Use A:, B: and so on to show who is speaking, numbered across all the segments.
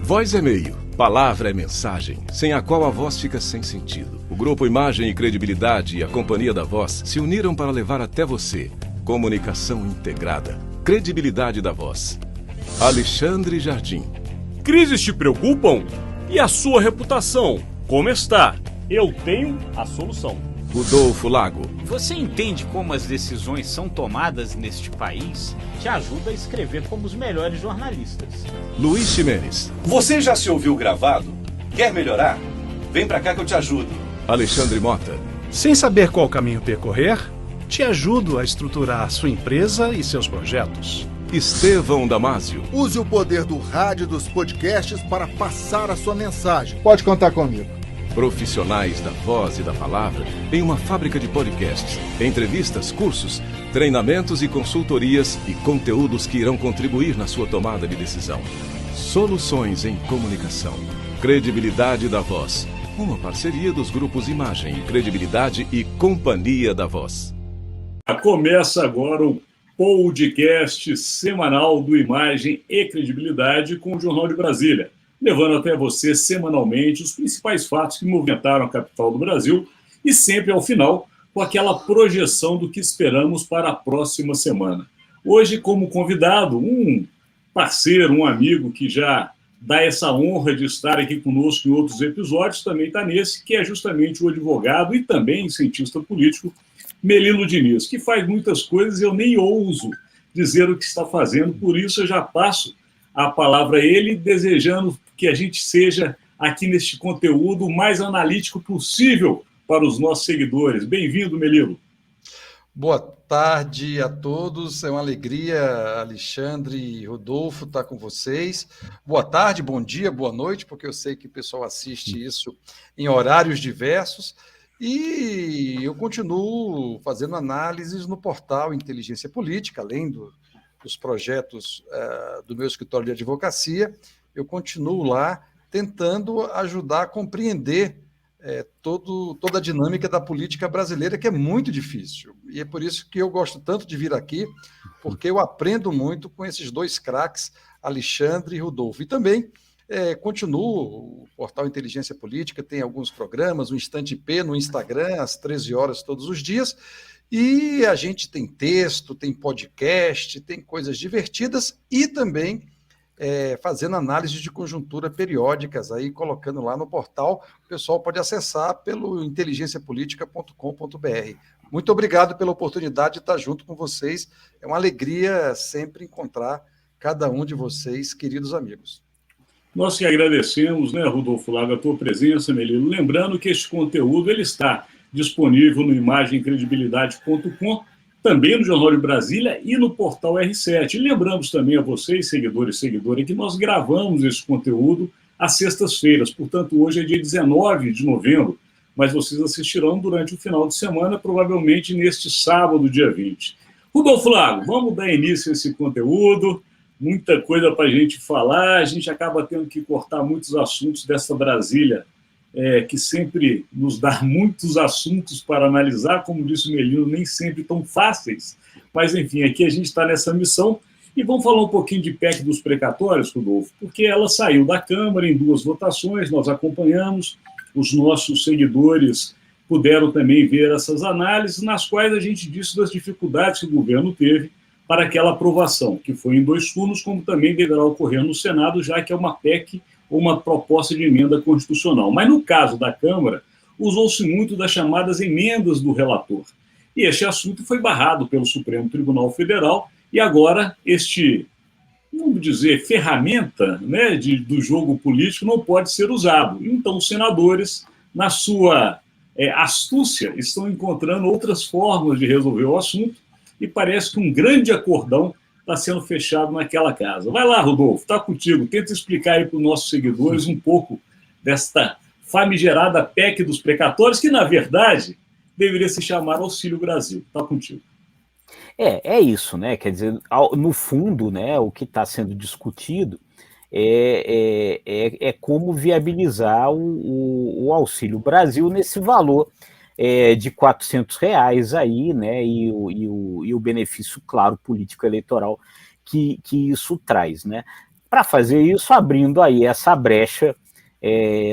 A: Voz é meio, palavra é mensagem, sem a qual a voz fica sem sentido. O Grupo Imagem e Credibilidade e a Companhia da Voz se uniram para levar até você comunicação integrada, credibilidade da voz. Alexandre Jardim.
B: Crises te preocupam? E a sua reputação? Como está? Eu tenho a solução.
A: Rodolfo Lago.
C: Você entende como as decisões são tomadas neste país? Te ajuda a escrever como os melhores jornalistas.
A: Luiz Ximenes.
D: Você já se ouviu gravado? Quer melhorar? Vem pra cá que eu te ajudo.
A: Alexandre Mota.
E: Sem saber qual caminho percorrer, te ajudo a estruturar sua empresa e seus projetos.
A: Estevão Damásio.
F: Use o poder do rádio e dos podcasts para passar a sua mensagem. Pode contar comigo.
A: Profissionais da voz e da palavra em uma fábrica de podcasts, entrevistas, cursos, treinamentos e consultorias e conteúdos que irão contribuir na sua tomada de decisão. Soluções em comunicação. Credibilidade da Voz. Uma parceria dos grupos Imagem, Credibilidade e Companhia da Voz.
B: Começa agora o podcast semanal do Imagem e Credibilidade com o Jornal de Brasília, levando até você semanalmente os principais fatos que movimentaram a capital do Brasil e sempre ao final com aquela projeção do que esperamos para a próxima semana. Hoje, como convidado, um parceiro, um amigo que já dá essa honra de estar aqui conosco em outros episódios, também está nesse, que é justamente o advogado e também cientista político Melilo Diniz, que faz muitas coisas e eu nem ouso dizer o que está fazendo, por isso eu já passo a palavra a ele, desejando que a gente seja aqui neste conteúdo o mais analítico possível para os nossos seguidores. Bem-vindo, Melilo.
G: Boa tarde a todos, é uma alegria, Alexandre e Rodolfo, estar com vocês. Boa tarde, bom dia, boa noite, porque eu sei que o pessoal assiste isso em horários diversos. E eu continuo fazendo análises no portal Inteligência Política, além dos projetos do meu escritório de advocacia, eu continuo lá tentando ajudar a compreender toda a dinâmica da política brasileira, que é muito difícil. E é por isso que eu gosto tanto de vir aqui, porque eu aprendo muito com esses dois craques, Alexandre e Rodolfo. E também continuo, o portal Inteligência Política tem alguns programas, o Instante P no Instagram, às 13 horas todos os dias, e a gente tem texto, tem podcast, tem coisas divertidas e também fazendo análises de conjuntura periódicas, aí colocando lá no portal, o pessoal pode acessar pelo inteligenciapolitica.com.br. Muito obrigado pela oportunidade de estar junto com vocês, é uma alegria sempre encontrar cada um de vocês, queridos amigos.
B: Nós que agradecemos, né, Rodolfo Lago, a tua presença, Melilo. Lembrando que este conteúdo ele está disponível no imagemcredibilidade.com, também no Jornal de Brasília e no portal R7. E lembramos também a vocês, seguidores e seguidoras, que nós gravamos esse conteúdo às sextas-feiras. Portanto, hoje é dia 19 de novembro, mas vocês assistirão durante o final de semana, provavelmente neste sábado, dia 20. Rodolfo Lago, vamos dar início a esse conteúdo. Muita coisa para a gente falar, a gente acaba tendo que cortar muitos assuntos dessa Brasília, que sempre nos dá muitos assuntos para analisar, como disse o Melilo, nem sempre tão fáceis, mas enfim, aqui a gente está nessa missão, e vamos falar um pouquinho de PEC dos precatórios, Rodolfo, porque ela saiu da Câmara em 2 votações, nós acompanhamos, os nossos seguidores puderam também ver essas análises, nas quais a gente disse das dificuldades que o governo teve para aquela aprovação, que foi em 2 turnos, como também deverá ocorrer no Senado, já que é uma PEC ou uma proposta de emenda constitucional. Mas no caso da Câmara, usou-se muito das chamadas emendas do relator. E este assunto foi barrado pelo Supremo Tribunal Federal, e agora este, vamos dizer, ferramenta, né, do jogo político não pode ser usado. Então os senadores, na sua astúcia, estão encontrando outras formas de resolver o assunto, e parece que um grande acordão está sendo fechado naquela casa. Vai lá, Rodolfo, está contigo. Tenta explicar aí para os nossos seguidores um pouco desta famigerada PEC dos precatórios, que, na verdade, deveria se chamar Auxílio Brasil. Está contigo.
C: É isso, né? Quer dizer, no fundo, né, o que está sendo discutido é como viabilizar o Auxílio Brasil nesse valor de R$400 aí, né, e o benefício, claro, político-eleitoral que isso traz, né. para fazer isso, abrindo aí essa brecha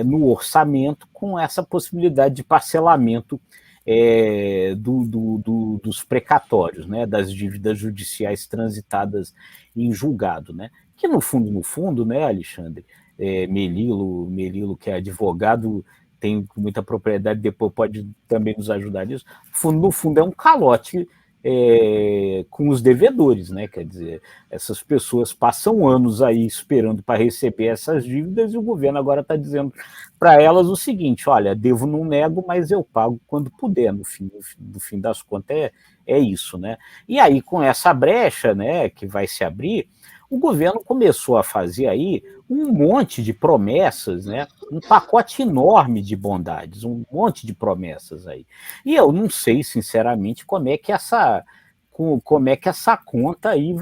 C: no orçamento com essa possibilidade de parcelamento dos precatórios, né, das dívidas judiciais transitadas em julgado, né, que no fundo, né, Alexandre, Melilo, que é advogado, tem muita propriedade, depois pode também nos ajudar nisso, no fundo é um calote com os devedores, né? Quer dizer, essas pessoas passam anos aí esperando para receber essas dívidas e o governo agora está dizendo para elas o seguinte: olha, devo não nego, mas eu pago quando puder. No fim das contas é isso, né? E aí com essa brecha, né, que vai se abrir, o governo começou a fazer aí um monte de promessas, né? Um pacote enorme de bondades, um monte de promessas aí. E eu não sei, sinceramente, como é que essa conta aí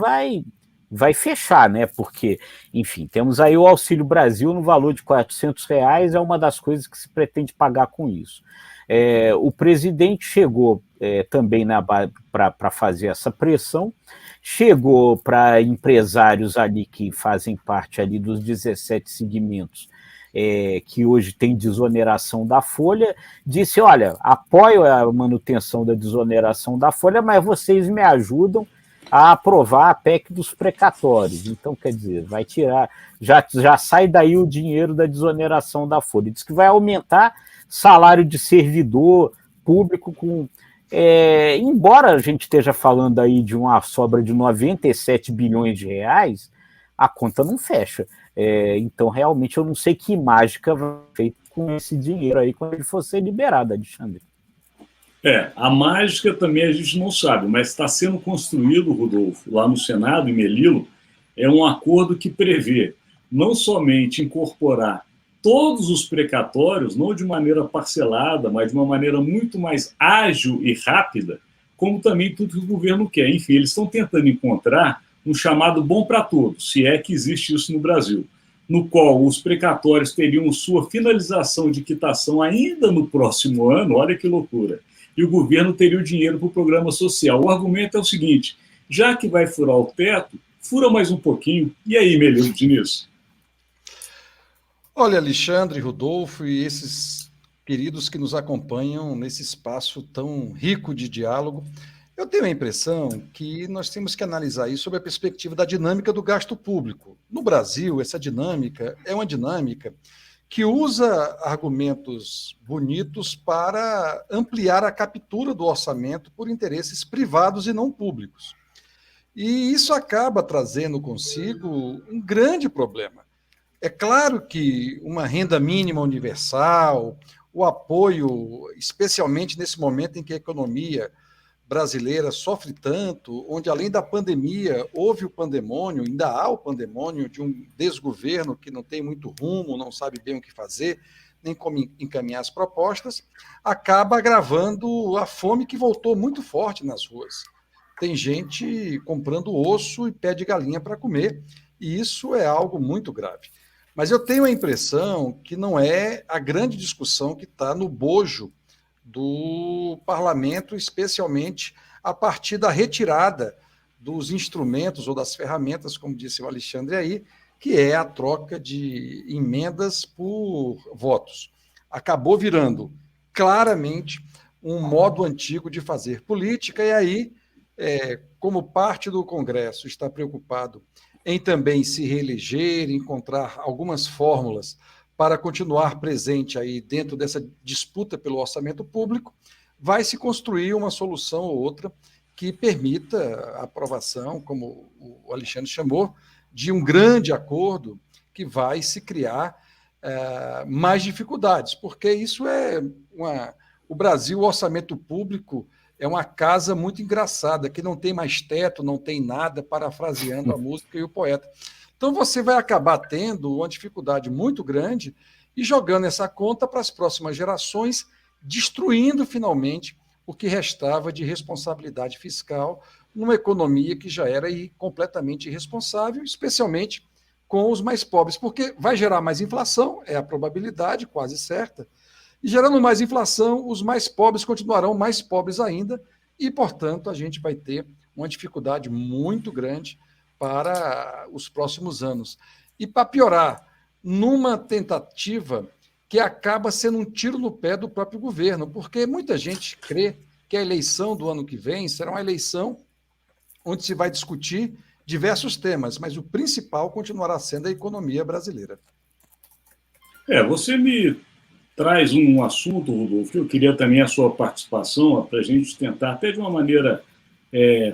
C: vai fechar, né? Porque, enfim, temos aí o Auxílio Brasil no valor de R$400, é uma das coisas que se pretende pagar com isso. O presidente chegou também para fazer essa pressão, chegou para empresários ali que fazem parte ali dos 17 segmentos que hoje tem desoneração da folha, disse: olha, apoio a manutenção da desoneração da folha, mas vocês me ajudam a aprovar a PEC dos precatórios. Então, quer dizer, vai tirar, já sai daí o dinheiro da desoneração da folha. Diz que vai aumentar salário de servidor público embora a gente esteja falando aí de uma sobra de 97 bilhões de reais, a conta não fecha. Então, realmente, eu não sei que mágica vai ser feita com esse dinheiro aí quando ele for ser liberado, Alexandre.
B: A mágica também a gente não sabe, mas está sendo construído, Rodolfo, lá no Senado, em Melilo, um acordo que prevê não somente incorporar todos os precatórios, não de maneira parcelada, mas de uma maneira muito mais ágil e rápida, como também tudo que o governo quer. Enfim, eles estão tentando encontrar um chamado bom para todos, se é que existe isso no Brasil, no qual os precatórios teriam sua finalização de quitação ainda no próximo ano, olha que loucura, e o governo teria o dinheiro para o programa social. O argumento é o seguinte: já que vai furar o teto, fura mais um pouquinho. E aí, Melilo Diniz?
G: Olha, Alexandre, Rodolfo e esses queridos que nos acompanham nesse espaço tão rico de diálogo, eu tenho a impressão que nós temos que analisar isso sob a perspectiva da dinâmica do gasto público. No Brasil, essa dinâmica é uma dinâmica que usa argumentos bonitos para ampliar a captura do orçamento por interesses privados e não públicos. E isso acaba trazendo consigo um grande problema. É claro que uma renda mínima universal, o apoio, especialmente nesse momento em que a economia brasileira sofre tanto, onde além da pandemia houve o pandemônio, ainda há o pandemônio de um desgoverno que não tem muito rumo, não sabe bem o que fazer, nem como encaminhar as propostas, acaba agravando a fome que voltou muito forte nas ruas. Tem gente comprando osso e pé de galinha para comer, e isso é algo muito grave. Mas eu tenho a impressão que não é a grande discussão que está no bojo do parlamento, especialmente a partir da retirada dos instrumentos ou das ferramentas, como disse o Alexandre aí, que é a troca de emendas por votos. Acabou virando claramente um modo antigo de fazer política, e aí, como parte do Congresso está preocupado em também se reeleger, encontrar algumas fórmulas para continuar presente aí dentro dessa disputa pelo orçamento público, vai se construir uma solução ou outra que permita a aprovação, como o Alexandre chamou, de um grande acordo que vai se criar mais dificuldades, porque isso o Brasil, o orçamento público, é uma casa muito engraçada, que não tem mais teto, não tem nada, parafraseando a música e o poeta. Então, você vai acabar tendo uma dificuldade muito grande e jogando essa conta para as próximas gerações, destruindo, finalmente, o que restava de responsabilidade fiscal numa economia que já era completamente irresponsável, especialmente com os mais pobres, porque vai gerar mais inflação, é a probabilidade quase certa, e gerando mais inflação, os mais pobres continuarão mais pobres ainda, e, portanto, a gente vai ter uma dificuldade muito grande para os próximos anos. e, para piorar, numa tentativa que acaba sendo um tiro no pé do próprio governo, porque muita gente crê que a eleição do ano que vem será uma eleição onde se vai discutir diversos temas, mas o principal continuará sendo a economia brasileira.
B: Você me traz um assunto, Rodolfo, eu queria também a sua participação para a gente tentar, até de uma maneira,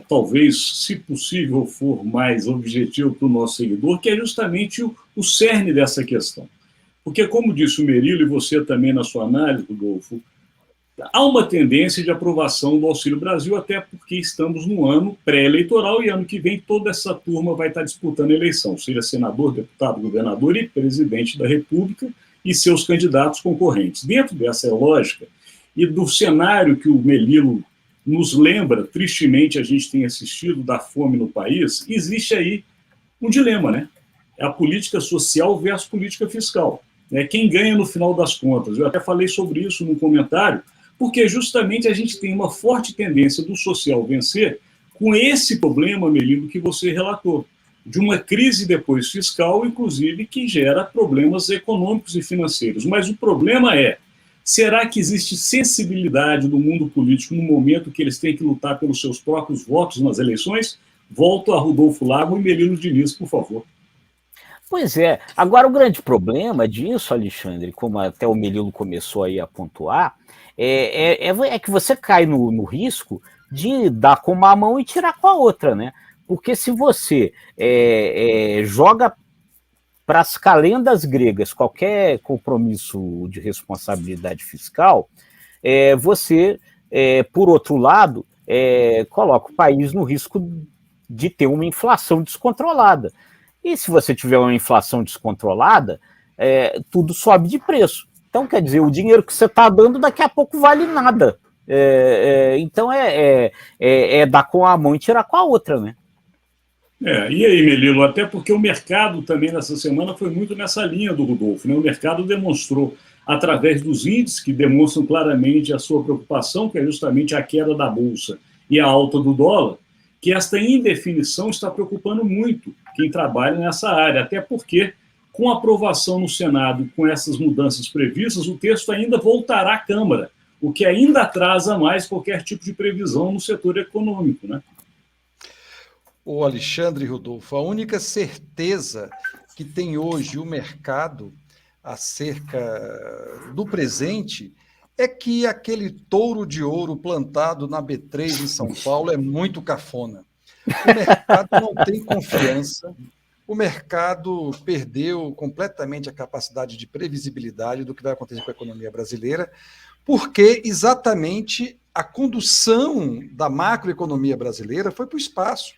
B: talvez, se possível, for mais objetivo para o nosso seguidor, que é justamente o cerne dessa questão. Porque, como disse o Merillo, e você também na sua análise, Rodolfo, há uma tendência de aprovação do Auxílio Brasil, até porque estamos no ano pré-eleitoral e ano que vem toda essa turma vai estar disputando a eleição, seja senador, deputado, governador e presidente da República e seus candidatos concorrentes. Dentro dessa lógica e do cenário que o Merillo nos lembra, tristemente a gente tem assistido da fome no país, existe aí um dilema, né? É a política social versus política fiscal. Quem ganha no final das contas? Eu até falei sobre isso no comentário, porque justamente a gente tem uma forte tendência do social vencer com esse problema, Merillo, que você relatou, de uma crise depois fiscal, inclusive, que gera problemas econômicos e financeiros. Mas o problema será que existe sensibilidade do mundo político no momento que eles têm que lutar pelos seus próprios votos nas eleições? Volto a Rodolfo Lago e Merillo Diniz, por favor.
C: Pois é. Agora, o grande problema disso, Alexandre, como até o Merillo começou aí a pontuar, é que você cai no risco de dar com uma mão e tirar com a outra, né? Porque se você joga para as calendas gregas qualquer compromisso de responsabilidade fiscal, você, por outro lado, coloca o país no risco de ter uma inflação descontrolada. E se você tiver uma inflação descontrolada, tudo sobe de preço. Então, quer dizer, o dinheiro que você está dando daqui a pouco vale nada. Então, dar com a mão e tirar com a outra, né?
B: E aí, Merillo, até porque o mercado também nessa semana foi muito nessa linha do Rodolfo, né? O mercado demonstrou, através dos índices que demonstram claramente a sua preocupação, que é justamente a queda da Bolsa e a alta do dólar, que esta indefinição está preocupando muito quem trabalha nessa área, até porque, com a aprovação no Senado, com essas mudanças previstas, o texto ainda voltará à Câmara, o que ainda atrasa mais qualquer tipo de previsão no setor econômico, né?
G: O Alexandre e Rodolfo, a única certeza que tem hoje o mercado acerca do presente é que aquele touro de ouro plantado na B3 em São Paulo é muito cafona. O mercado não tem confiança, o mercado perdeu completamente a capacidade de previsibilidade do que vai acontecer com a economia brasileira, porque exatamente a condução da macroeconomia brasileira foi para o espaço.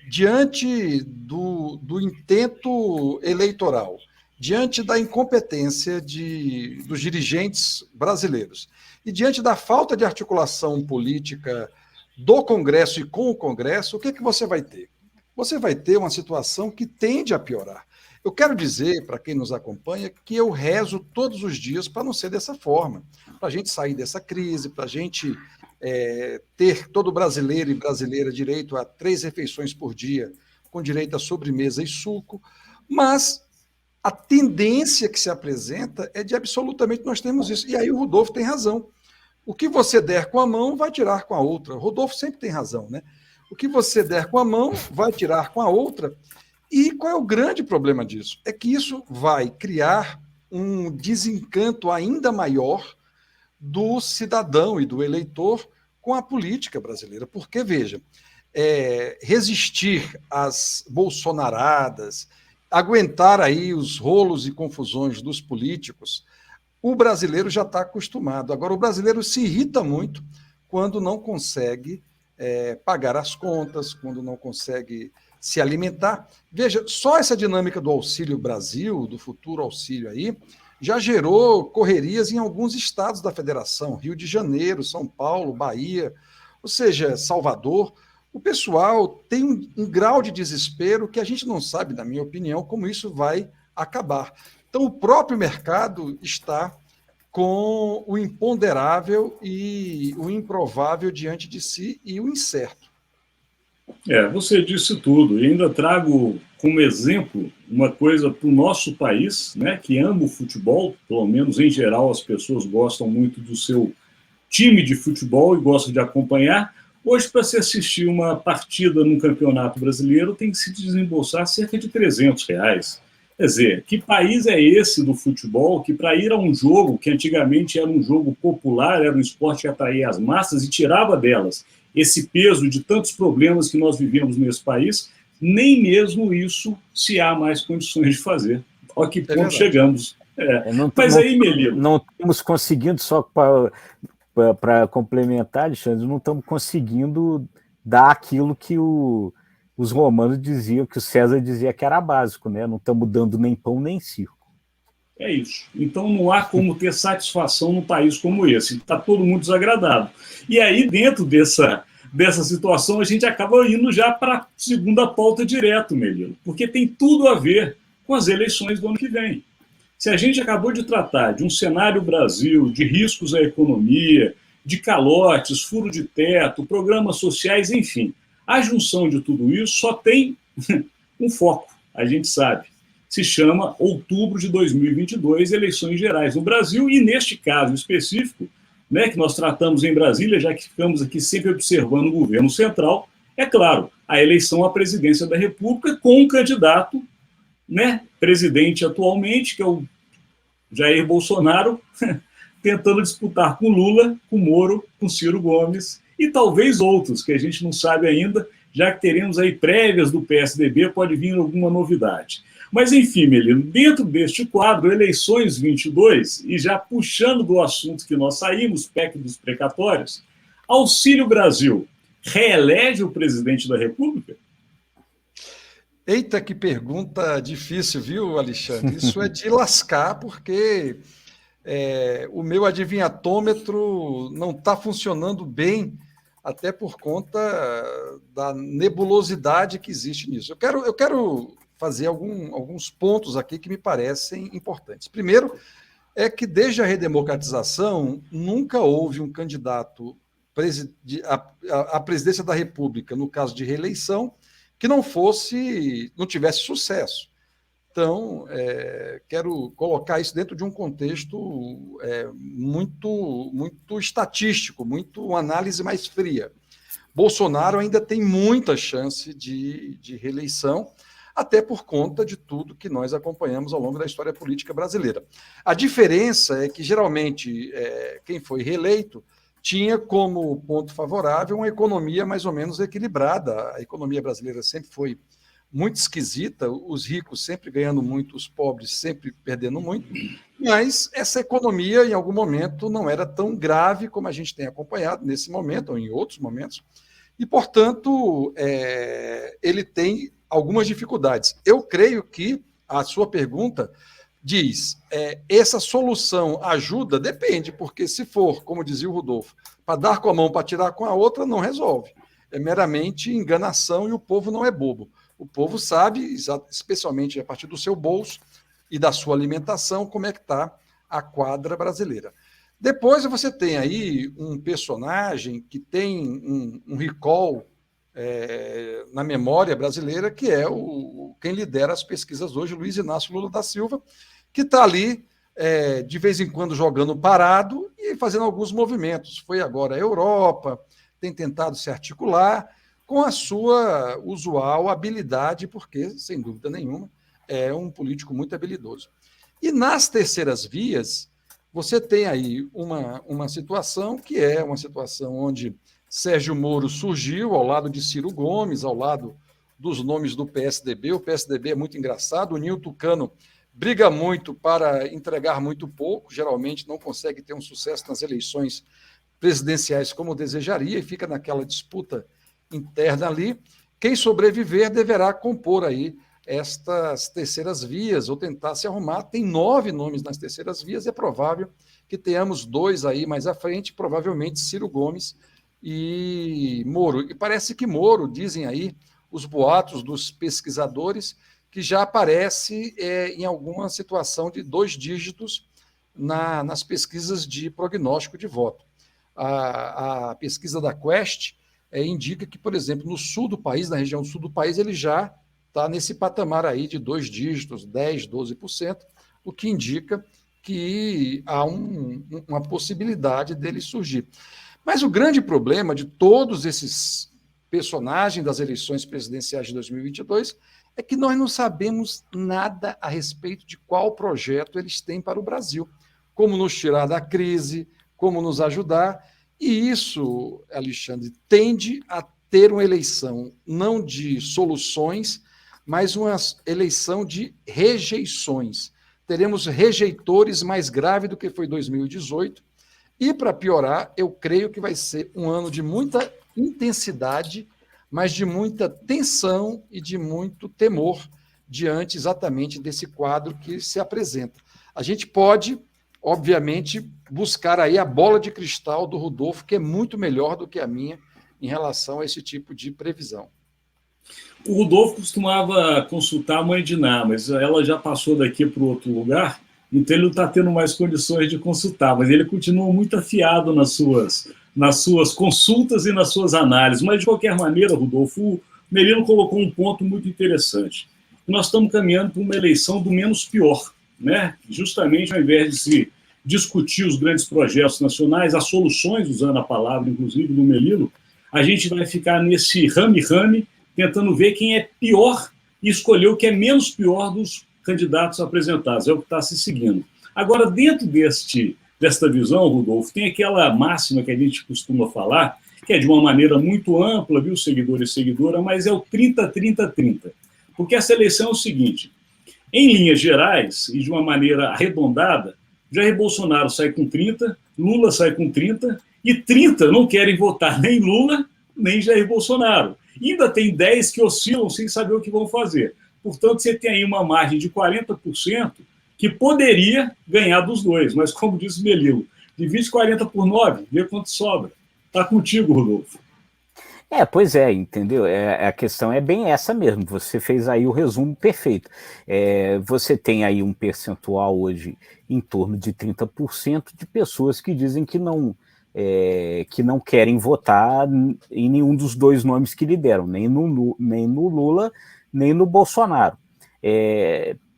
G: Diante do intento eleitoral, diante da incompetência dos dirigentes brasileiros e diante da falta de articulação política do Congresso e com o Congresso, o que você vai ter? Você vai ter uma situação que tende a piorar. Eu quero dizer, para quem nos acompanha, que eu rezo todos os dias para não ser dessa forma, para a gente sair dessa crise, para a gente ter todo brasileiro e brasileira direito a 3 refeições por dia, com direito a sobremesa e suco, mas a tendência que se apresenta é de absolutamente nós temos isso. E aí o Rodolfo tem razão. O que você der com a mão, vai tirar com a outra. O Rodolfo sempre tem razão, né? O que você der com a mão, vai tirar com a outra. E qual é o grande problema disso? É que isso vai criar um desencanto ainda maior do cidadão e do eleitor com a política brasileira. Porque, veja, resistir às bolsonaradas, aguentar aí os rolos e confusões dos políticos, o brasileiro já está acostumado. Agora, o brasileiro se irrita muito quando não consegue pagar as contas, quando não consegue se alimentar. Veja, só essa dinâmica do Auxílio Brasil, do futuro auxílio aí, já gerou correrias em alguns estados da federação, Rio de Janeiro, São Paulo, Bahia, ou seja, Salvador. O pessoal tem um grau de desespero que a gente não sabe, na minha opinião, como isso vai acabar. Então, o próprio mercado está com o imponderável e o improvável diante de si e o incerto.
B: Você disse tudo. E ainda trago como exemplo uma coisa para o nosso país, né, que ama o futebol, pelo menos em geral as pessoas gostam muito do seu time de futebol e gostam de acompanhar. Hoje, para se assistir uma partida num campeonato brasileiro, tem que se desembolsar cerca de R$ 300. Quer dizer, que país é esse do futebol que, para ir a um jogo, que antigamente era um jogo popular, era um esporte que atraía as massas e tirava delas esse peso de tantos problemas que nós vivemos nesse país, nem mesmo isso se há mais condições de fazer. A que ponto chegamos. Mas aí, Melilo...
C: Não estamos conseguindo, só para complementar, Alexandre, não estamos conseguindo dar aquilo que os romanos diziam, que o César dizia que era básico, né? Não estamos dando nem pão nem circo.
B: É isso. Então não há como ter satisfação num país como esse. Está todo mundo desagradado. E aí, dentro dessa situação, a gente acaba indo já para a segunda pauta direto, Melilo, porque tem tudo a ver com as eleições do ano que vem. Se a gente acabou de tratar de um cenário Brasil, de riscos à economia, de calotes, furo de teto, programas sociais, enfim, a junção de tudo isso só tem um foco, a gente sabe. Se chama outubro de 2022, eleições gerais no Brasil, e neste caso específico, né, que nós tratamos em Brasília, já que ficamos aqui sempre observando o governo central, é claro, a eleição à presidência da República com um candidato, né, presidente atualmente, que é o Jair Bolsonaro, tentando disputar com Lula, com Moro, com Ciro Gomes e talvez outros, que a gente não sabe ainda, já que teremos aí prévias do PSDB, pode vir alguma novidade. Mas, enfim, Melino, dentro deste quadro, eleições 22, e já puxando do assunto que nós saímos, PEC dos precatórios, Auxílio Brasil reelege o presidente da República?
G: Eita, que pergunta difícil, viu, Alexandre? Isso é de lascar, porque o meu adivinhatômetro não está funcionando bem, até por conta da nebulosidade que existe nisso. Eu quero fazer alguns pontos aqui que me parecem importantes. Primeiro, é que desde a redemocratização nunca houve um candidato à presidência da República, no caso de reeleição, que não tivesse sucesso. Então, quero colocar isso dentro de um contexto muito estatístico, uma análise mais fria. Bolsonaro ainda tem muita chance de reeleição, até por conta de tudo que nós acompanhamos ao longo da história política brasileira. A diferença é que, geralmente, quem foi reeleito tinha como ponto favorável uma economia mais ou menos equilibrada. A economia brasileira sempre foi muito esquisita, os ricos sempre ganhando muito, os pobres sempre perdendo muito, mas essa economia, em algum momento, não era tão grave como a gente tem acompanhado nesse momento, ou em outros momentos, e, portanto, ele tem algumas dificuldades. Eu creio que a sua pergunta diz, essa solução ajuda? Depende, porque se for, como dizia o Rodolfo, para dar com a mão, para tirar com a outra, não resolve. É meramente enganação e o povo não é bobo. O povo sabe, especialmente a partir do seu bolso e da sua alimentação, como é que está a quadra brasileira. Depois você tem aí um personagem que tem um recall na memória brasileira, que é quem lidera as pesquisas hoje, Luiz Inácio Lula da Silva, que está ali, de vez em quando, jogando parado e fazendo alguns movimentos. Foi agora à Europa, tem tentado se articular com a sua usual habilidade, porque, sem dúvida nenhuma, é um político muito habilidoso. E nas terceiras vias, você tem aí uma situação que é uma situação onde Sérgio Moro surgiu ao lado de Ciro Gomes, ao lado dos nomes do PSDB. O PSDB é muito engraçado, o Ninho Tucano briga muito para entregar muito pouco, geralmente não consegue ter um sucesso nas eleições presidenciais como desejaria e fica naquela disputa interna ali. Quem sobreviver deverá compor aí estas terceiras vias ou tentar se arrumar. Tem 9 nomes nas terceiras vias, é provável que tenhamos 2 aí mais à frente, provavelmente Ciro Gomes e Moro. E parece que Moro, dizem aí os boatos dos pesquisadores, que já aparece em alguma situação de 2 dígitos nas pesquisas de prognóstico de voto. A pesquisa da Quest indica que, por exemplo, no sul do país, na região sul do país, ele já está nesse patamar aí de 2 dígitos, 10%, 12%, o que indica que há uma possibilidade dele surgir. Mas o grande problema de todos esses personagens das eleições presidenciais de 2022 é que nós não sabemos nada a respeito de qual projeto eles têm para o Brasil, como nos tirar da crise, como nos ajudar. E isso, Alexandre, tende a ter uma eleição não de soluções, mas uma eleição de rejeições. Teremos rejeitores mais grave do que foi 2018. E, para piorar, eu creio que vai ser um ano de muita intensidade, mas de muita tensão e de muito temor diante exatamente desse quadro que se apresenta. A gente pode, obviamente, buscar aí a bola de cristal do Rodolfo, que é muito melhor do que a minha em relação a esse tipo de previsão.
B: O Rodolfo costumava consultar a mãe de Ná, mas ela já passou daqui para outro lugar, então ele não está tendo mais condições de consultar, mas ele continua muito afiado nas suas consultas e nas suas análises. Mas, de qualquer maneira, Rodolfo, o Melilo colocou um ponto muito interessante. Nós estamos caminhando para uma eleição do menos pior, né? Justamente ao invés de se discutir os grandes projetos nacionais, as soluções, usando a palavra, inclusive, do Melilo, a gente vai ficar nesse rame-rame, tentando ver quem é pior e escolher o que é menos pior dos candidatos apresentados. É o que está se seguindo. Agora, dentro desta visão, Rodolfo, tem aquela máxima que a gente costuma falar, que é de uma maneira muito ampla, viu, seguidor e seguidora, mas é o 30-30-30. Porque essa eleição é o seguinte: em linhas gerais e de uma maneira arredondada, Jair Bolsonaro sai com 30, Lula sai com 30, e 30 não querem votar nem Lula, nem Jair Bolsonaro. E ainda tem 10 que oscilam sem saber o que vão fazer. Portanto, você tem aí uma margem de 40% que poderia ganhar dos dois. Mas, como disse o Melilo, divide 40 por 9, vê quanto sobra. Está contigo, Rodolfo.
C: Pois é, entendeu? A questão é bem essa mesmo. Você fez aí o resumo perfeito. Você tem aí um percentual hoje em torno de 30% de pessoas que dizem que não querem votar em nenhum dos dois nomes que lhe deram, nem no Lula, nem no Bolsonaro.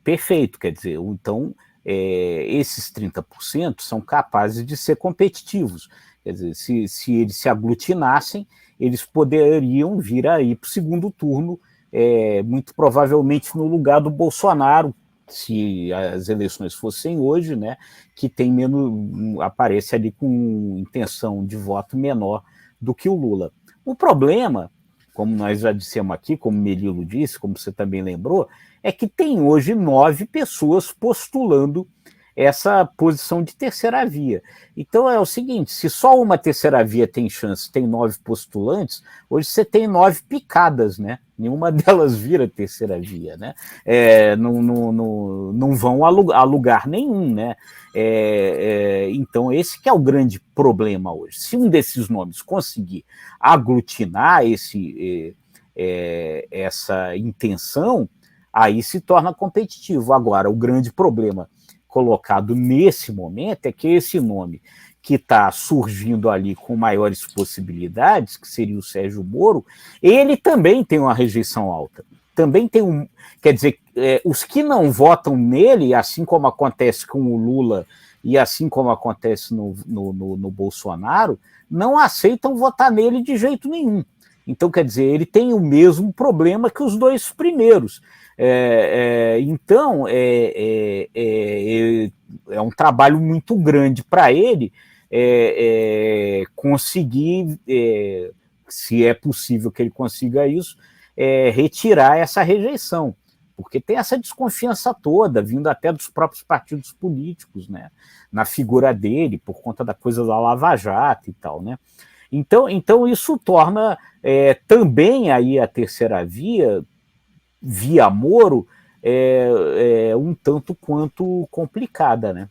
C: Perfeito, quer dizer, então esses 30% são capazes de ser competitivos. Quer dizer, se eles se aglutinassem, eles poderiam vir aí para o segundo turno, muito provavelmente no lugar do Bolsonaro, se as eleições fossem hoje, né, que tem menos, aparece ali com intenção de voto menor do que o Lula. O problema, como nós já dissemos aqui, como o Melilo disse, como você também lembrou, é que tem hoje 9 pessoas postulando essa posição de terceira via. Então é o seguinte, se só uma terceira via tem chance, tem 9 postulantes, hoje você tem 9 picadas, né? Nenhuma delas vira terceira via, né? Não vão a lugar nenhum, né? Então esse que é o grande problema hoje. Se um desses nomes conseguir aglutinar essa intenção, aí se torna competitivo. Agora, o grande problema colocado nesse momento é que esse nome que está surgindo ali com maiores possibilidades, que seria o Sérgio Moro, ele também tem uma rejeição alta. Também tem quer dizer, os que não votam nele, assim como acontece com o Lula e assim como acontece no Bolsonaro, não aceitam votar nele de jeito nenhum. Então, quer dizer, ele tem o mesmo problema que os dois primeiros. Então, é um trabalho muito grande para ele conseguir, se é possível que ele consiga isso, retirar essa rejeição, porque tem essa desconfiança toda, vindo até dos próprios partidos políticos, né, na figura dele, por conta da coisa da Lava Jato e tal, né? Então isso torna também aí a terceira via Moro, um tanto quanto complicada, né?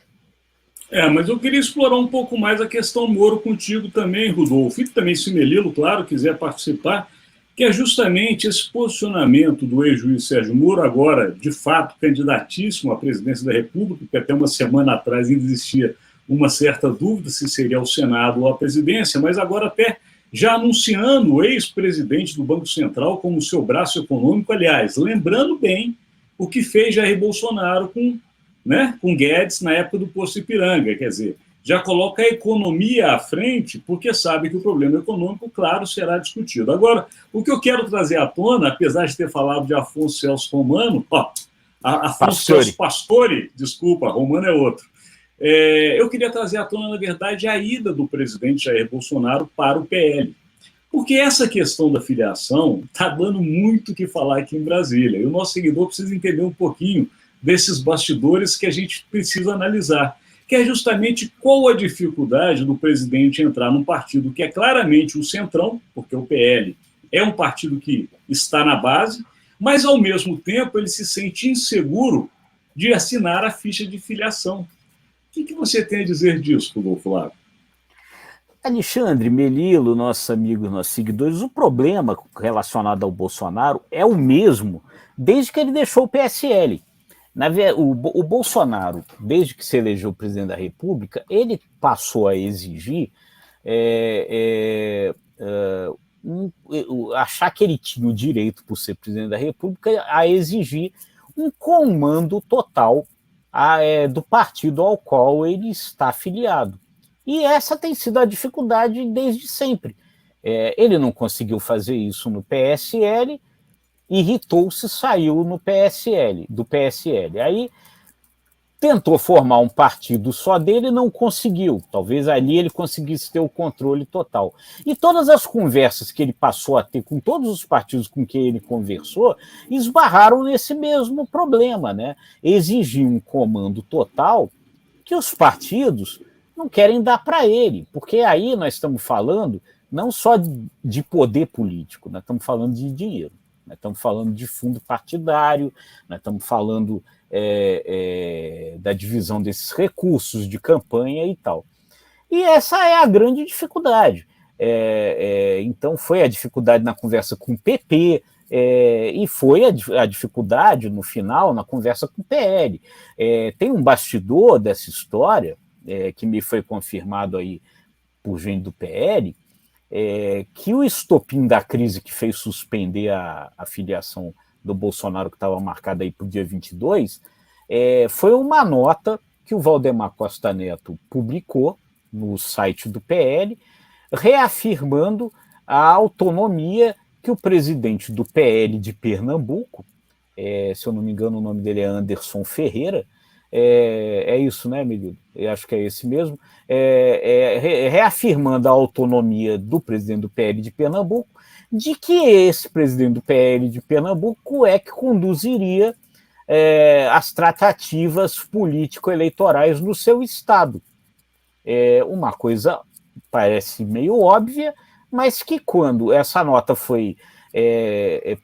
B: Mas eu queria explorar um pouco mais a questão Moro contigo também, Rodolfo, e também se Melilo, claro, quiser participar, que é justamente esse posicionamento do ex-juiz Sérgio Moro, agora, de fato, candidatíssimo à presidência da República, que até uma semana atrás ainda existia uma certa dúvida se seria ao Senado ou à presidência, mas agora até já anunciando o ex-presidente do Banco Central como seu braço econômico, aliás, lembrando bem o que fez Jair Bolsonaro com Guedes na época do Poço Ipiranga, quer dizer, já coloca a economia à frente, porque sabe que o problema econômico, claro, será discutido. Agora, o que eu quero trazer à tona, apesar de ter falado de Afonso Celso Romano, Afonso Celso Pastore, desculpa, Romano é outro, eu queria trazer à tona, na verdade, a ida do presidente Jair Bolsonaro para o PL. Porque essa questão da filiação está dando muito o que falar aqui em Brasília. E o nosso seguidor precisa entender um pouquinho desses bastidores que a gente precisa analisar, que é justamente qual a dificuldade do presidente entrar num partido que é claramente o centrão, porque o PL é um partido que está na base, mas, ao mesmo tempo, ele se sente inseguro de assinar a ficha de filiação. O que você tem a dizer disso, Rodolfo Lago?
C: Alexandre, Melilo, nossos amigos, nossos seguidores, o problema relacionado ao Bolsonaro é o mesmo desde que ele deixou o PSL. O Bolsonaro, desde que se elegeu presidente da República, ele passou a exigir achar que ele tinha o direito, por ser presidente da República, a exigir um comando total do partido ao qual ele está afiliado. E essa tem sido a dificuldade desde sempre. Ele não conseguiu fazer isso no PSL, irritou-se, saiu do PSL. Aí tentou formar um partido só dele, não conseguiu. Talvez ali ele conseguisse ter o controle total. E todas as conversas que ele passou a ter com todos os partidos com quem ele conversou, esbarraram nesse mesmo problema, né? Exigir um comando total que os partidos não querem dar para ele, porque aí nós estamos falando não só de poder político, nós estamos falando de dinheiro, nós estamos falando de fundo partidário, nós estamos falando da divisão desses recursos de campanha e tal. E essa é a grande dificuldade. Então foi a dificuldade na conversa com o PP, e foi a dificuldade, no final, na conversa com o PL. Tem um bastidor dessa história, que me foi confirmado aí por gente do PL, que o estopim da crise que fez suspender a filiação do Bolsonaro, que estava marcada aí para o dia 22, foi uma nota que o Valdemar Costa Neto publicou no site do PL, reafirmando a autonomia que o presidente do PL de Pernambuco, se eu não me engano o nome dele é Anderson Ferreira, é isso, né, Melilo? Eu acho que é esse mesmo. Reafirmando a autonomia do presidente do PL de Pernambuco, de que esse presidente do PL de Pernambuco é que conduziria as tratativas político-eleitorais no seu estado. Uma coisa parece meio óbvia, mas que quando essa nota foi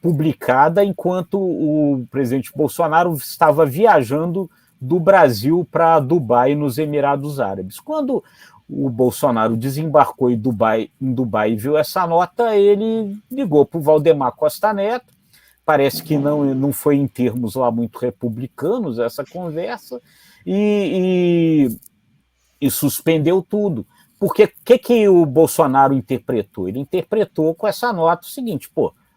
C: publicada enquanto o presidente Bolsonaro estava viajando do Brasil para Dubai, nos Emirados Árabes. Quando o Bolsonaro desembarcou em Dubai e viu essa nota, ele ligou para o Valdemar Costa Neto, parece que não foi em termos lá muito republicanos essa conversa, e suspendeu tudo. Porque o que o Bolsonaro interpretou? Ele interpretou com essa nota o seguinte: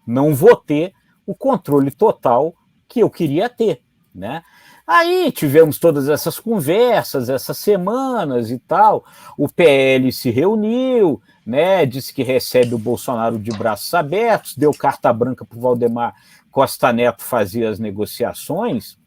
C: não vou ter o controle total que eu queria ter, né? Aí tivemos todas essas conversas, essas semanas e tal, o PL se reuniu, né, disse que recebe o Bolsonaro de braços abertos, deu carta branca para o Valdemar Costa Neto fazer as negociações.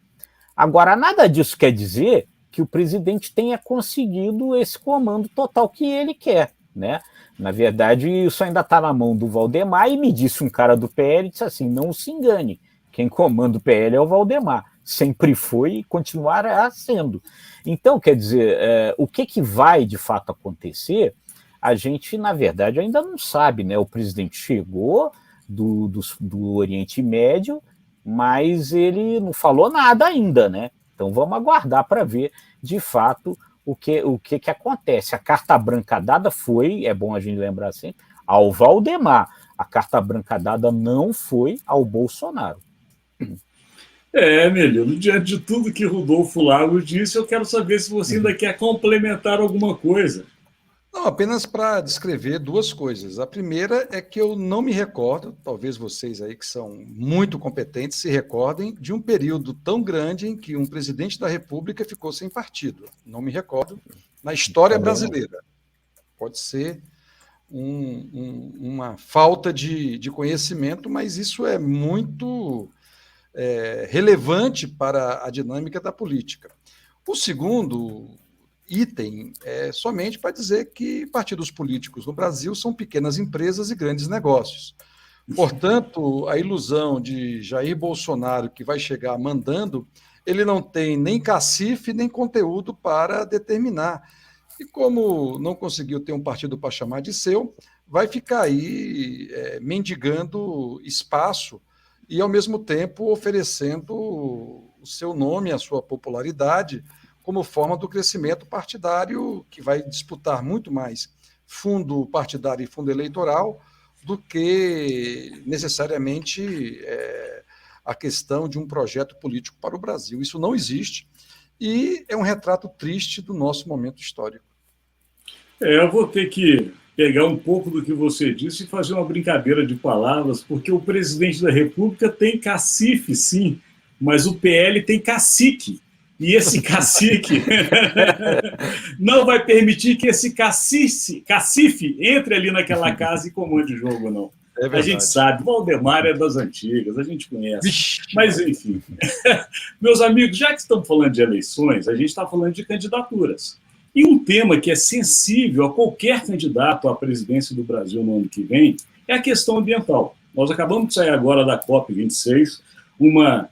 C: Agora, nada disso quer dizer que o presidente tenha conseguido esse comando total que ele quer, né? Na verdade, isso ainda está na mão do Valdemar, e me disse um cara do PL, disse assim: não se engane, quem comanda o PL é o Valdemar. Sempre foi e continuará sendo. Então, quer dizer, o que vai de fato acontecer, a gente, na verdade, ainda não sabe, né? O presidente chegou do Oriente Médio, mas ele não falou nada ainda, né? Então vamos aguardar para ver, de fato, o que acontece. A carta branca dada foi, é bom a gente lembrar sempre, ao Valdemar. A carta branca dada não foi ao Bolsonaro.
B: Melilo, diante de tudo que Rodolfo Lago disse, eu quero saber se você ainda quer complementar alguma coisa.
G: Não, apenas para descrever duas coisas. A primeira é que eu não me recordo, talvez vocês aí que são muito competentes se recordem, de um período tão grande em que um presidente da República ficou sem partido. Não me recordo na história brasileira. Pode ser uma falta de conhecimento, mas isso é muito relevante para a dinâmica da política. O segundo item é somente para dizer que partidos políticos no Brasil são pequenas empresas e grandes negócios. Portanto, a ilusão de Jair Bolsonaro que vai chegar mandando, ele não tem nem cacife nem conteúdo para determinar. E como não conseguiu ter um partido para chamar de seu, vai ficar aí mendigando espaço e, ao mesmo tempo, oferecendo o seu nome, a sua popularidade, como forma do crescimento partidário, que vai disputar muito mais fundo partidário e fundo eleitoral do que necessariamente a questão de um projeto político para o Brasil. Isso não existe e é um retrato triste do nosso momento histórico.
B: Eu vou ter que pegar um pouco do que você disse e fazer uma brincadeira de palavras, porque o presidente da República tem cacife, sim, mas o PL tem cacique. E esse cacique não vai permitir que esse cacife entre ali naquela casa e comande o jogo, não. A gente sabe, Valdemar é das antigas, a gente conhece. Vixe. Mas, enfim. Meus amigos, já que estamos falando de eleições, a gente está falando de candidaturas. E um tema que é sensível a qualquer candidato à presidência do Brasil no ano que vem é a questão ambiental. Nós acabamos de sair agora da COP26, uma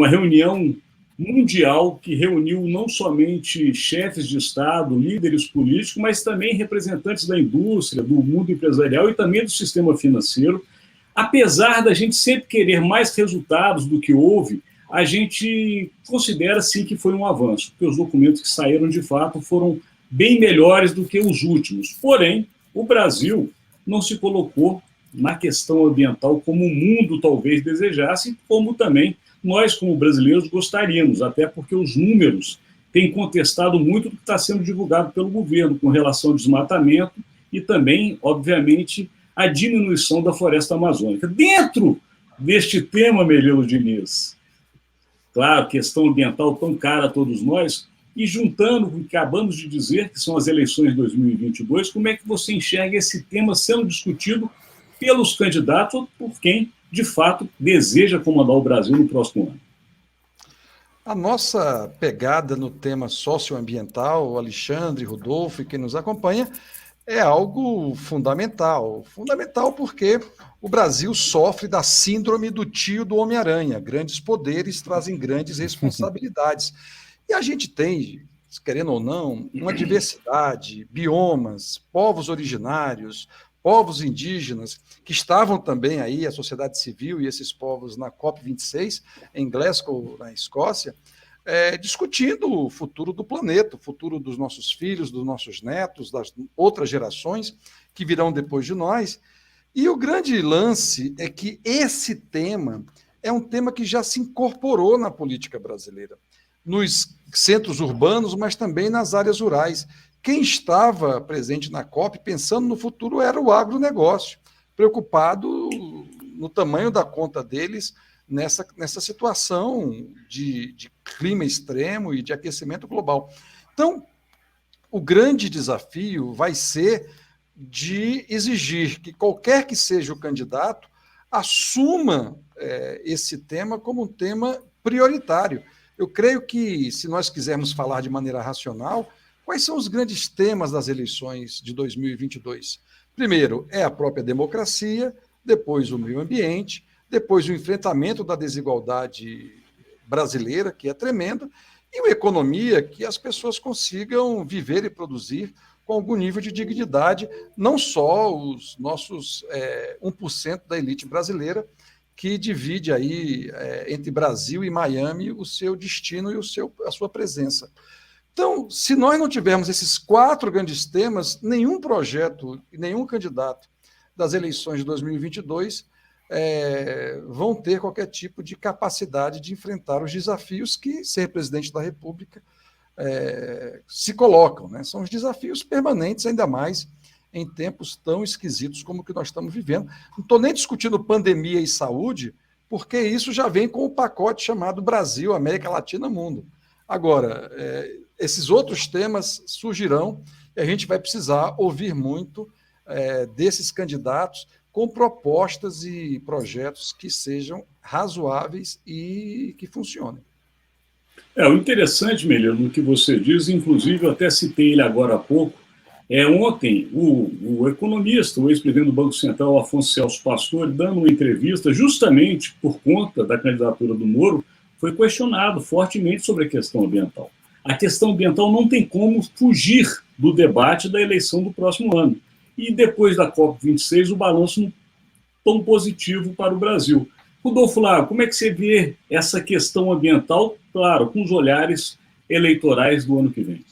B: reunião mundial que reuniu não somente chefes de Estado, líderes políticos, mas também representantes da indústria, do mundo empresarial e também do sistema financeiro. Apesar da gente sempre querer mais resultados do que houve, a gente considera, sim, que foi um avanço, porque os documentos que saíram, de fato, foram bem melhores do que os últimos. Porém, o Brasil não se colocou na questão ambiental como o mundo talvez desejasse, como também nós, como brasileiros, gostaríamos, até porque os números têm contestado muito do que está sendo divulgado pelo governo com relação ao desmatamento e também, obviamente, a diminuição da floresta amazônica. Dentro deste tema, Melilo Diniz, claro, questão ambiental tão cara a todos nós, e juntando com o que acabamos de dizer, que são as eleições de 2022, como é que você enxerga esse tema sendo discutido pelos candidatos ou por quem, de fato, deseja comandar o Brasil no próximo ano?
G: A nossa pegada no tema socioambiental, Alexandre, Rodolfo e quem nos acompanha, é algo fundamental. Fundamental porque o Brasil sofre da síndrome do tio do Homem-Aranha. Grandes poderes trazem grandes responsabilidades. E a gente tem, querendo ou não, uma diversidade, biomas, povos originários, povos indígenas, que estavam também aí, a sociedade civil e esses povos na COP26, em Glasgow, na Escócia, discutindo o futuro do planeta, o futuro dos nossos filhos, dos nossos netos, das outras gerações que virão depois de nós. E o grande lance é que esse tema é um tema que já se incorporou na política brasileira, nos centros urbanos, mas também nas áreas rurais. Quem estava presente na COP pensando no futuro era o agronegócio, preocupado no tamanho da conta deles nessa situação de clima extremo e de aquecimento global. Então, o grande desafio vai ser de exigir que qualquer que seja o candidato assuma esse tema como um tema prioritário. Eu creio que, se nós quisermos falar de maneira racional, quais são os grandes temas das eleições de 2022? Primeiro, é a própria democracia, depois o meio ambiente, depois o enfrentamento da desigualdade brasileira, que é tremenda, e a economia, que as pessoas consigam viver e produzir com algum nível de dignidade, não só os nossos 1% da elite brasileira, que divide aí entre Brasil e Miami o seu destino e a sua presença. Então, se nós não tivermos esses 4 grandes temas, nenhum projeto e nenhum candidato das eleições de 2022 vão ter qualquer tipo de capacidade de enfrentar os desafios que ser presidente da República se colocam, né? São os desafios permanentes, ainda mais em tempos tão esquisitos como o que nós estamos vivendo. Não estou nem discutindo pandemia e saúde, porque isso já vem com o pacote chamado Brasil, América Latina, Mundo. Agora, esses outros temas surgirão e a gente vai precisar ouvir muito desses candidatos com propostas e projetos que sejam razoáveis e que funcionem.
B: O interessante, Melhor, no que você diz, inclusive eu até citei ele agora há pouco, ontem o economista, o ex-presidente do Banco Central, Afonso Celso Pastore, dando uma entrevista justamente por conta da candidatura do Moro, foi questionado fortemente sobre a questão ambiental. A questão ambiental não tem como fugir do debate da eleição do próximo ano. E depois da COP26, o balanço não tão positivo para o Brasil. Rodolfo Lago, como é que você vê essa questão ambiental, claro, com os olhares eleitorais do ano que vem?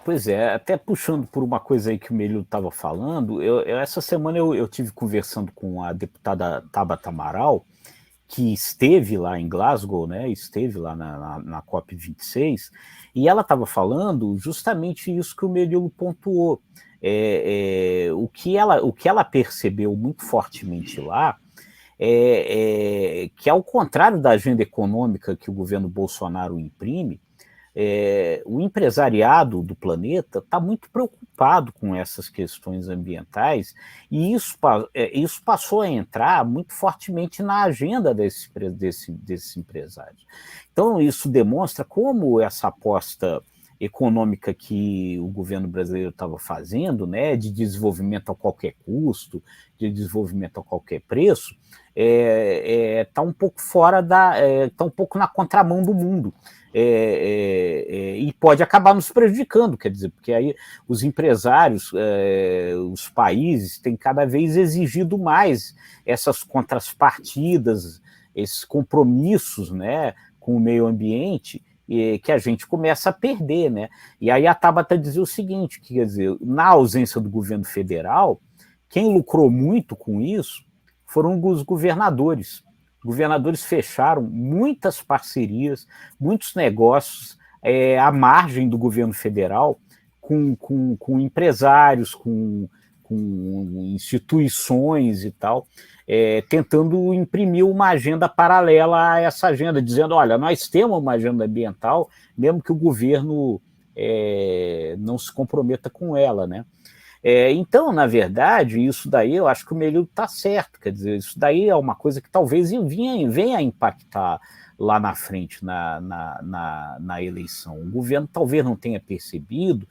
C: Pois é, até puxando por uma coisa aí que o Melilo estava falando, essa semana eu tive conversando com a deputada Tabata Amaral, que esteve lá em Glasgow, né, esteve lá na COP26, e ela estava falando justamente isso que o Melilo pontuou. O que ela percebeu muito fortemente lá que, ao contrário da agenda econômica que o governo Bolsonaro imprime, o empresariado do planeta está muito preocupado com essas questões ambientais e isso passou a entrar muito fortemente na agenda desses empresários. Então, isso demonstra como essa aposta econômica que o governo brasileiro estava fazendo, né, de desenvolvimento a qualquer custo, de desenvolvimento a qualquer preço, está um pouco está um pouco na contramão do mundo. E pode acabar nos prejudicando, quer dizer, porque aí os empresários, os países têm cada vez exigido mais essas contrapartidas, esses compromissos, né, com o meio ambiente, que a gente começa a perder, né? E aí a Tabata dizia o seguinte, que, quer dizer, na ausência do governo federal, quem lucrou muito com isso foram os governadores. Governadores fecharam muitas parcerias, muitos negócios à margem do governo federal, com empresários, com instituições e tal, tentando imprimir uma agenda paralela a essa agenda, dizendo, olha, nós temos uma agenda ambiental, mesmo que o governo não se comprometa com ela, né? Então, na verdade, isso daí eu acho que o Melilo está certo, quer dizer, isso daí é uma coisa que talvez venha a impactar lá na frente, na eleição. O governo talvez não tenha percebido,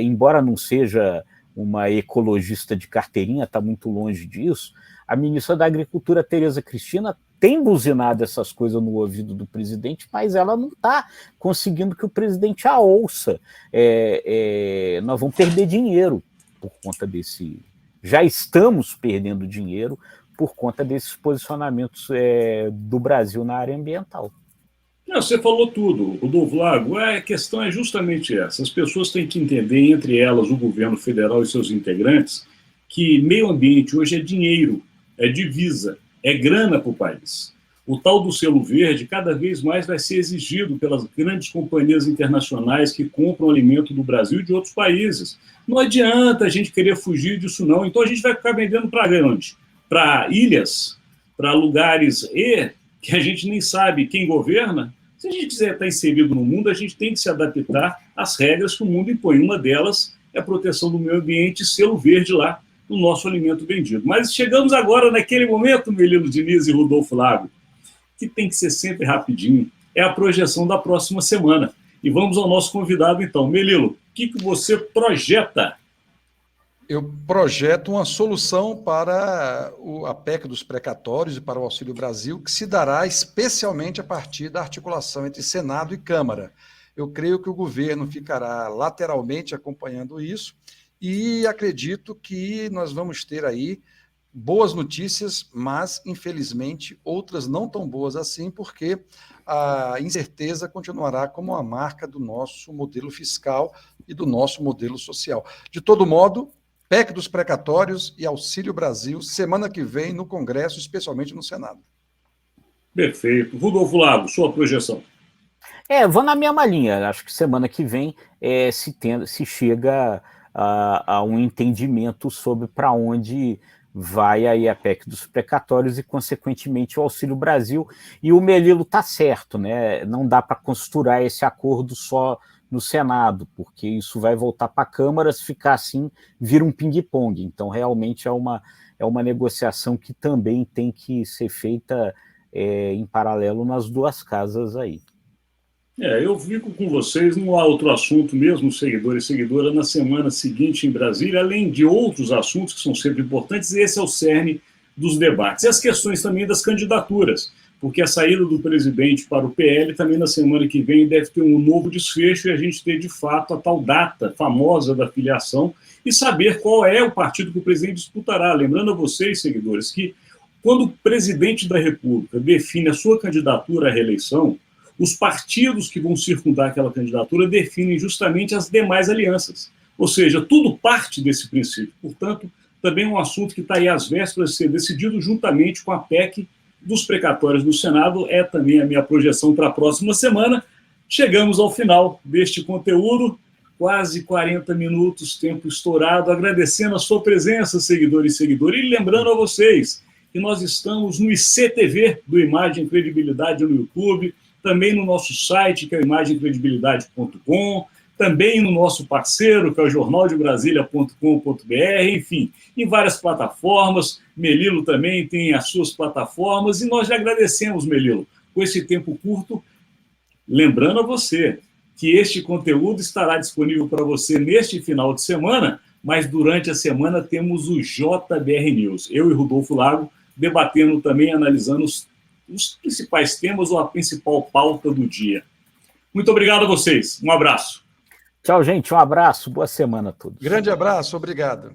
C: embora não seja uma ecologista de carteirinha, está muito longe disso, a ministra da Agricultura, Tereza Cristina, tem buzinado essas coisas no ouvido do presidente, mas ela não está conseguindo que o presidente a ouça. Nós vamos perder dinheiro por conta desse... Já estamos perdendo dinheiro por conta desses posicionamentos do Brasil na área ambiental.
B: Você falou tudo, Rodolfo Lago. A questão é justamente essa. As pessoas têm que entender, entre elas o governo federal e seus integrantes, que meio ambiente hoje é dinheiro, é divisa, é grana para o país. O tal do selo verde cada vez mais vai ser exigido pelas grandes companhias internacionais que compram alimento do Brasil e de outros países. Não adianta a gente querer fugir disso, não. Então a gente vai ficar vendendo para onde? Para ilhas, para lugares que a gente nem sabe quem governa. Se a gente quiser estar inserido no mundo, a gente tem que se adaptar às regras que o mundo impõe. Uma delas é a proteção do meio ambiente e selo verde lá no nosso alimento vendido. Mas chegamos agora naquele momento, Melilo Diniz e Rodolfo Lago, que tem que ser sempre rapidinho, é a projeção da próxima semana. E vamos ao nosso convidado, então. Melilo, o que você projeta?
G: Eu projeto uma solução para a PEC dos precatórios e para o Auxílio Brasil, que se dará especialmente a partir da articulação entre Senado e Câmara. Eu creio que o governo ficará lateralmente acompanhando isso e acredito que nós vamos ter aí boas notícias, mas, infelizmente, outras não tão boas assim, porque a incerteza continuará como a marca do nosso modelo fiscal e do nosso modelo social. De todo modo, PEC dos precatórios e Auxílio Brasil, semana que vem no Congresso, especialmente no Senado.
B: Perfeito. Rodolfo Lago, sua projeção.
C: Vou na mesma linha. Acho que semana que vem se chega a um entendimento sobre para onde vai aí a PEC dos precatórios e, consequentemente, o Auxílio Brasil. E o Melilo está certo, né? Não dá para costurar esse acordo só no Senado, porque isso vai voltar para a Câmara, se ficar assim, vira um ping-pong. Então, realmente é uma negociação que também tem que ser feita em paralelo nas duas casas aí.
B: Eu fico com vocês, não há outro assunto mesmo, seguidor e seguidora, na semana seguinte em Brasília, além de outros assuntos que são sempre importantes, esse é o cerne dos debates. E as questões também das candidaturas, porque a saída do presidente para o PL também na semana que vem deve ter um novo desfecho e a gente ter de fato a tal data famosa da filiação e saber qual é o partido que o presidente disputará. Lembrando a vocês, seguidores, que quando o presidente da República define a sua candidatura à reeleição, os partidos que vão circundar aquela candidatura definem justamente as demais alianças. Ou seja, tudo parte desse princípio. Portanto, também é um assunto que está aí às vésperas de ser decidido juntamente com a PEC dos precatórios do Senado. É também a minha projeção para a próxima semana. Chegamos ao final deste conteúdo, quase 40 minutos, tempo estourado. Agradecendo a sua presença, seguidores e seguidoras. E lembrando a vocês que nós estamos no ICTV do Imagem e Credibilidade no YouTube, também no nosso site, que é imagemcredibilidade.com, também no nosso parceiro, que é o jornaldebrasilia.com.br, enfim, em várias plataformas. Melilo também tem as suas plataformas, e nós lhe agradecemos, Melilo, com esse tempo curto. Lembrando a você que este conteúdo estará disponível para você neste final de semana, mas durante a semana temos o JBR News. Eu e Rodolfo Lago debatendo também, analisando os principais temas ou a principal pauta do dia. Muito obrigado a vocês. Um abraço.
C: Tchau, gente. Um abraço. Boa semana a todos.
G: Grande abraço. Obrigado.